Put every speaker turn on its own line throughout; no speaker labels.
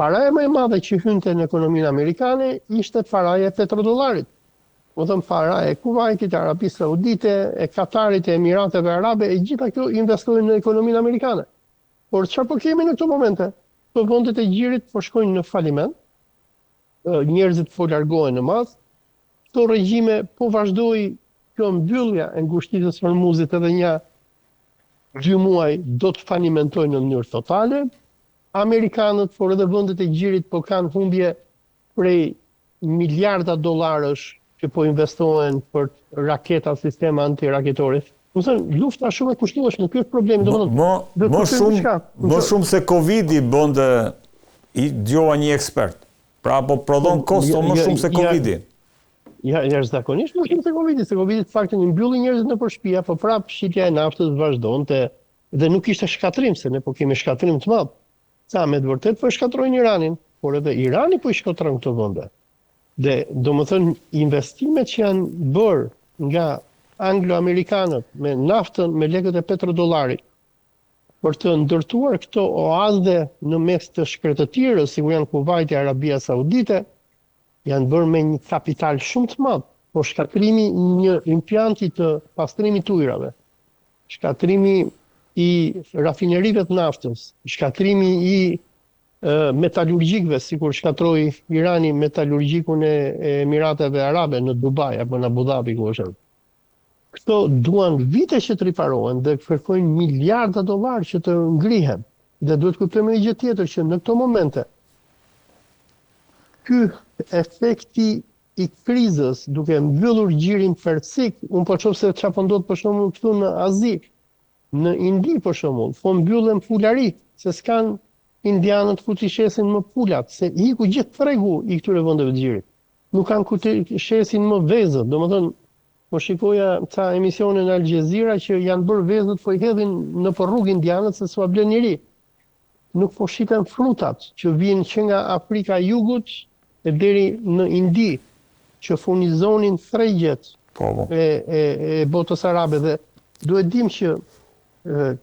paraja më e madhe që hynte në ekonominë amerikane ishte paraja e petrodollarit. Më thëmë paraja e Kuvajtit, Arabisë Saudite, e Katarit, e Emirateve Arabe, e gjitha kjo investojnë në ekonominë amerikane. Por çfarë po kemi në këto momente? Këto vendet e gjirit po shkojnë në faliment, njerëzit po largohen në masë, këto regjime po vazhdoi kjo mbyllja e ngushtisës së Hormuzit edhe një 2 muaj do të falimentojnë në mënyrë totale. Amerikanët, por edhe vendet e gjirit po kanë humbje prej miliarda dollarësh që po investohen për raketa, sistema antiraketore. Do të thënë, lufta shumë e kushtueshme, ky është problemi,
Më shumë se Covidi bënte, i dëgjova një ekspert. Pra po prodhon kosto më shumë se Covidi.
Jashtëzakonisht më shumë se Covidi, se Covidi të faktën i mbylli njerëzit në shtëpia, po prapë shitja e naftës vazhdonte dhe nuk ishte shkatrim, se ne po kemi shkatrim të madh. Sa me të vërtet po shkatrojnë Iranin, por edhe Irani po i shkatron këto vende. Dhe domethënë investimet që janë bërë nga anglo-amerikanët me naftën, me lekët e petrodollarit, për të ndërtuar këto oazë në mes të shkretëtirës, si ku janë Kuvajti, Arabia Saudite, janë bërë me një kapital shumë të madh, por shkatrimi një impjanti të pastrimit të ujrave, shkatrimi i rafinerive të naftës, shkatrimi i metalurgjikëve, sikur shkatroi Irani metalurgjikun e Emirateve Arabe në Dubai apo në Abu Dhabi ku është. Këto duan vite që të riparohen dhe kërkojnë miliarda dollar që të ngrihen. Dhe duhet kuptojmë një gjë tjetër që në këto momente ky efekti i krizës duke mbyllur gjirin persik, unë po shoh se çfarë po ndodh për shembull këtu në Azi, në Indi për shembull, po mbyllen pularit, se s'kan indianët ku t'i shesin më pulat, se iku gjithë tregu i këtyre vendeve të gjirit. Nuk kanë ku t'i shesin më vezët, domethënë po shikoja ca emisione në Al Jazeera që janë bërë vezët po i hedhin në rrugë indianët se s'ua blen njëri. Nuk po shiten frutat që vijnë që nga Afrika e Jugut e deri në Indi, që furnizonin tregjet e botës arabe dhe duhet dim që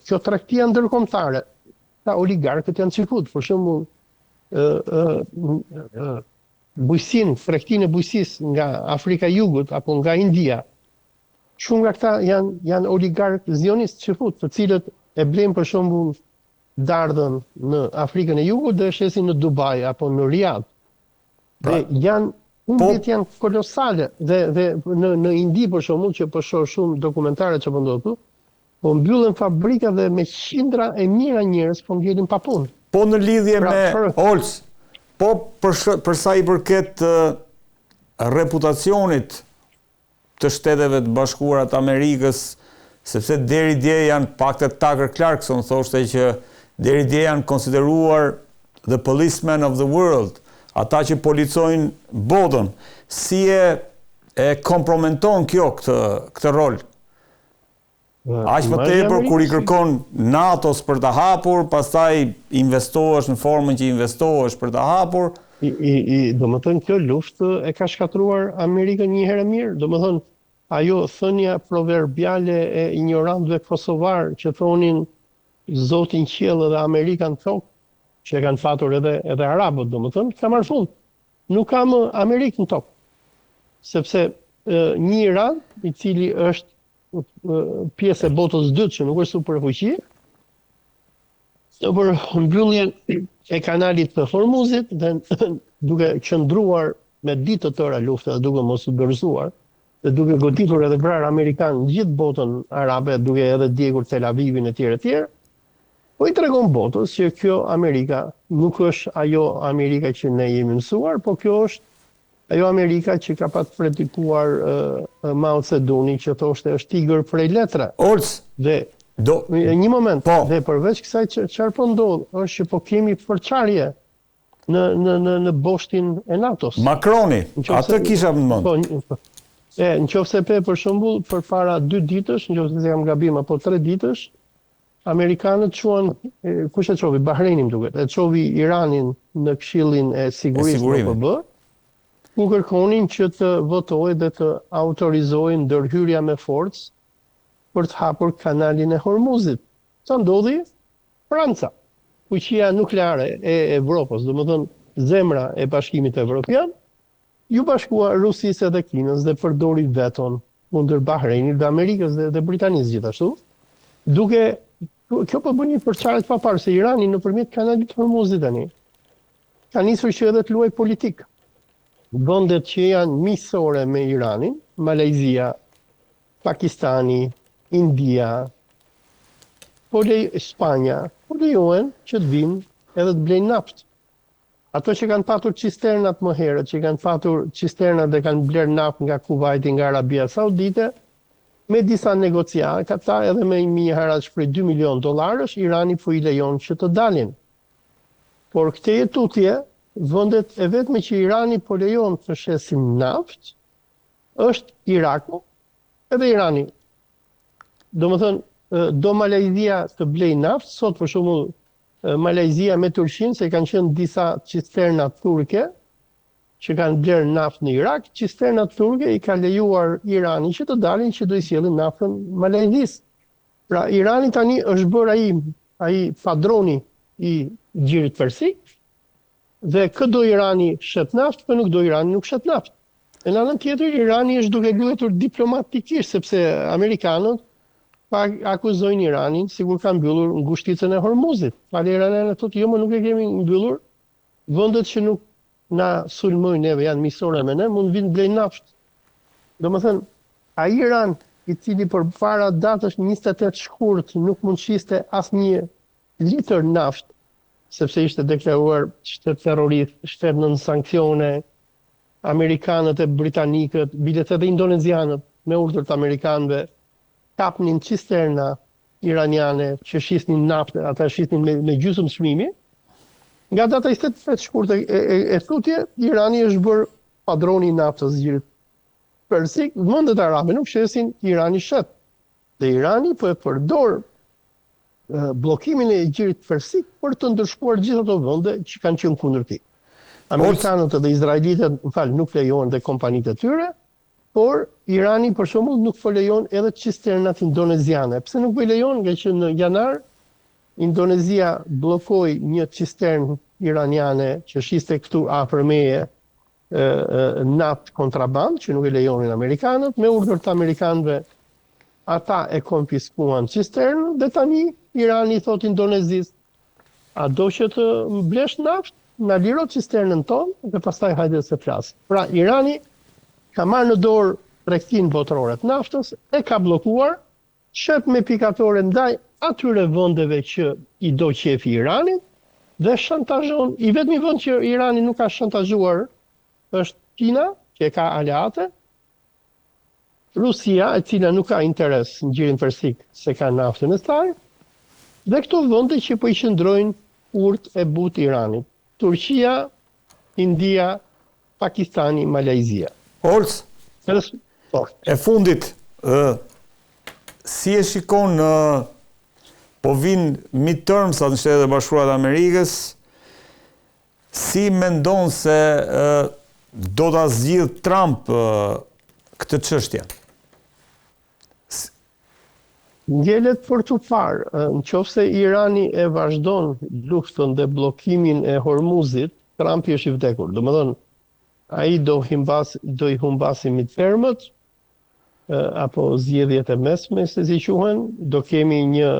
kjo tregtia ndërkombëtare, ta oligarkët janë cikut, për shembull bujësin, tregtinë e bujësisë nga Afrika e Jugut apo nga India. Shumë nga këta janë oligarkë zionistë çifut, të cilët e blejnë për shembull dardhën në Afrikën e Jugut dhe shesin në Dubai apo në Riyadh. Dhe humbjet janë kolosale dhe në Indi për shembull që po shoh shumë dokumentare që po ndodhin, po mbyllen fabrika dhe me qindra e mijëra njerëz po ngelin pa punë.
Po në lidhje me Olc, po për sa i përket reputacionit të Shteteve të Bashkuara të Amerikës, sepse deri dje janë paktet Tucker Clarkson thoshte që deri dje janë konsideruar the policemen of the world, ata që policojnë botën. Si e kompromenton kjo këtë rol? Aq më tepër kur i kërkon NATO-s për të hapur, pastaj investohesh në formën që investohesh për të hapur.
Domethënë kjo luftë e ka shkatruar Amerikën një herë mirë. Domethënë ajo thënia proverbiale e ignorantëve kosovar që thonin Zotin qiell dhe Amerika në tokë, që e kanë fatur edhe arabët, domethënë, ka marrë fund. Nuk ka më Amerikë në tokë. Sepse një Iran, i cili është pjesë e botës dytë që nuk është superfuqi, për mbylljen e kanalit të Hormuzit dhe duke qëndruar me ditë të tëra lufte dhe duke mos u dorëzuar dhe duke goditur edhe vrarë Amerikanë në gjithë botën arabe, duke edhe djegur Tel Avivin e tjerë, po i tregon botës që kjo Amerika nuk është ajo Amerika që ne jemi mësuar, po kjo është ajo Amerika që ka pat predikuar Mao Zedongi që thoshte është tigër prej letre.
Olc,
një moment, dhe përveç kësaj çfarë po ndodh, është që po kemi përçarje në boshtin e NATO-s.
Makroni, atë kisha në mend.
Nëse për shembull përpara 2 ditësh, nëse jam gabim apo 3 ditësh, amerikanët çuan, kush e çovi? Bahreinim duket. E çovi Iranin në Këshillin e Sigurisë të OPB. Ku kërkonin që të votojë dhe të autorizojnë ndërhyrja me forcë për të hapur kanalin e Hormuzit. Sa ndodhi? Franca. fuqia nukleare e Evropës, domethënë zemra e Bashkimit Evropian, ju bashkua Rusisë edhe Kinës dhe përdori veton kundër Bahreinit dhe Amerikës dhe Britanisë gjithashtu, duke kjo po bën një përçarje të paparë se Irani nëpërmjet kanalit Hormuzit tani ka nisur që edhe të luajë politik. Vendet që janë miqësore me Iranin, Malajzia, Pakistani, India, Spanja, po lejohen që të vinë edhe të blejnë naftë. Ato që kanë patur cisternat më herët, që kanë patur cisternat dhe kanë bler naftë nga Kuwaiti, nga Arabia Saudite, me disa negociata, këta edhe me një haraç prej $2 milion, Irani po i lejon që të dalin. Por këtë jetutje, vendet e vetme që Irani po lejon të shesin naftë, është Iraku edhe Irani. Domethënë, do Malajzia të blej naftë, sot për shembull Malajzia me Turqinë, se kanë qenë disa cisterna turke që kanë bler naftë në Irak, cisternat turke i ka lejuar Irani që të dalin që do i sjellin naftën Malajzisë. Pra Irani tani është bërë ai padroni i Gjirit Persik, dhe këdo Irani shet naftë, për nuk do Irani nuk shet naftë. E në anën tjetër, Irani është duke luajtur diplomatikisht, sepse amerikanët akuzojnë Iranin sikur kanë mbyllur ngushticën e Hormuzit. Pale Iranianë thotë, jo, më nuk e kemi mbyllur, vendet që nuk na sulmojnë neve, janë miqësore me ne, mund vinë blejnë naftë. Domethënë, ai Iran i cili përpara datës 28 shkurt nuk mund shiste asnjë litër naftë, sepse ishte deklaruar shtet terrorist, shtet nën sanksione, amerikanët e britanikët, bilet edhe indonezianët me urdhër të amerikanëve kapnin cisterna iraniane që shisnin naftë, ata shisnin me gjysmë çmimi. Nga data 28 shkurt e thutje, Irani është bërë padroni i naftës Gjirit Persik, vendet arabe nuk shesin, Irani shet. Dhe Irani po e përdor bllokimin e Gjirit Persik për të ndërshkuar gjithë ato vende që kanë qenë kundër tij. Amerikanët dhe izraelitët, nuk lejohen dhe kompanitë e tyre, por Irani për shembull nuk po lejon edhe cisternat indoneziane. Pse nuk po lejon? Nga që në janar Indonezia bllokoi një cistern iraniane që shiste këtu afër meje naftë kontraband, që nuk e lejonin amerikanët, me urdhër të amerikanëve ata e konfiskuan cisternën dhe tani Irani thot Indonezisë, a do që të blesh naftë, na liro cisternën tonë dhe pastaj hajde se flas. Pra Irani ka marrë në dorë tregtinë botërore të naftës, e ka bllokuar, shet me pikatore ndaj atyre vendeve që i do qefi Iranit dhe shantazhon. I vetmi vend që Irani nuk ka shantazhuar është Kina, që e ka aleate, Rusia, e cila nuk ka interes në Gjirin Persik se ka naftën e saj, dhe këto vende që po i qëndrojnë urt e but Iranit. Turqia, India, Pakistani, Malajzia.
Olc, e fundit, si e shikon po vinë midtermsat në Shtetet e Bashkuara të Amerikës, si mendon se do ta zgjidh Trump këtë çështje?
Ngjelet për të parë, nëse Irani e vazhdon luftën dhe bllokimin e Hormuzit, Trumpi është i vdekur. Domethënë, ai do i humbasi midtermët, apo zgjedhjet e mesme, se si quhen, do kemi një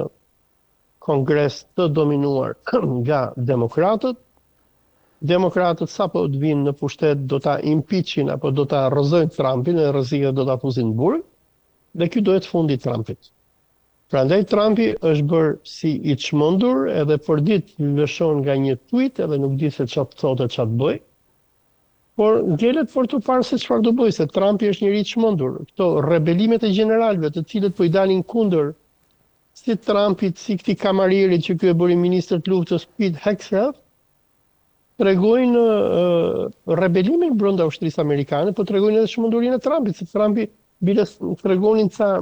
kongres të dominuar nga demokratët. Demokratët sapo të vinë në pushtet do ta impeachin apo do ta rrëzojnë Trumpin, dhe rreziqet do ta fusin në burg, dhe ky do jetë fundi i Trumpit. Prandaj Trumpi është bërë si i çmendur, edhe për ditë lëshon nga një tweet, edhe nuk di se çfarë thotë, çfarë bëj. Por ngjelet për të parë se çfarë do bëj, se Trumpi është njëri i çmendur. Këto rebelimet e gjeneralëve, të cilët po i dalin kundër si Trumpit, si këtij kamarierit që ky e bëri ministër të luftës, Pete Hegseth, tregojnë rebelimin brenda ushtrisë amerikane, po tregojnë edhe çmendurinë e Trumpit, se Trumpi bile tregonin ca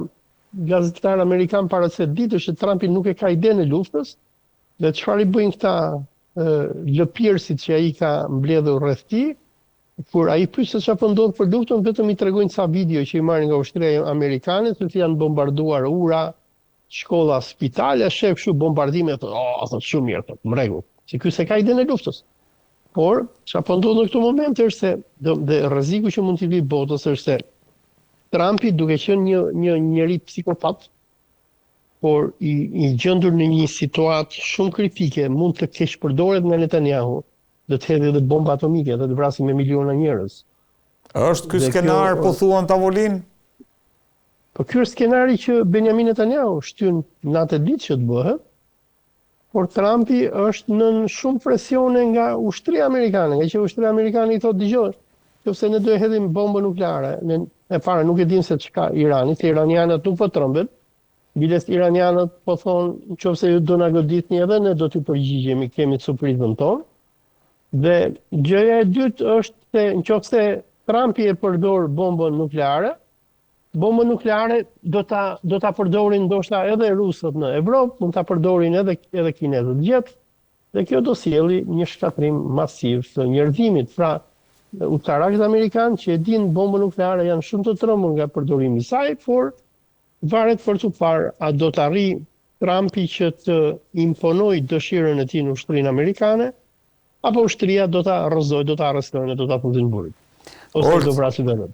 gazetar amerikan para se ditësh që Trumpi nuk e ka idenë e luftës, dhe çfarë i bëjnë këta lëpirësit që ai ka mbledhur rreth tij, kur ai pyet se çfarë po ndodh për luftën, vetëm i tregojnë ca video që i marrin nga ushtria amerikane, se janë bombarduar ura, shkolla, spitale, shef kështu bombardime, thot shumë mirë, thot, mregull. Se ky se ka idenë e luftës. Por, çfarë po ndodh në këtë moment është se dhe rreziku që mund t'i vi botës është se Trumpi duke qenë një njeri psikopat, por i gjendur në një situatë shumë kritike, mund të keq përdoret nga Netanyahu, dhe të hedhë edhe bomba atomike dhe të vrasin me miliona njerëz.
Është ky skenar po thuan tavolinë?
Po ky është skenari që Benjamin Netanyahu shtyn natë ditë që të bëhet, por Trumpi është në shumë presione nga ushtria amerikane, nga që ushtria amerikane i thotë dëgjoj, nëse ne do e hedhim bombën nukleare, e para nuk e dim se çka Irani, se iranianët nuk po trembin, biles iranianët po thonë nëse ju do na goditni edhe ne do t'ju përgjigjemi, kemi surprizën tonë. Dhe gjëja e dytë është se nëse Trumpi e përdor bombën nukleare do ta përdorin ndoshta edhe rusët në Evropë, mund ta përdorin edhe kinezët gjetë, dhe kjo do sjellë një shkatrim masiv të njerëzimit. Pra, ushtarakët amerikanë që e dinë bombën nukleare janë shumë të trembur nga përdorimi i saj, por varet për të parë a do të arrijë Trumpi që të imponojë dëshirën e tij në ushtrinë amerikane, apo ushtria do ta arrestojnë, do ta fusin në burg. Ose do vrasë vetëm.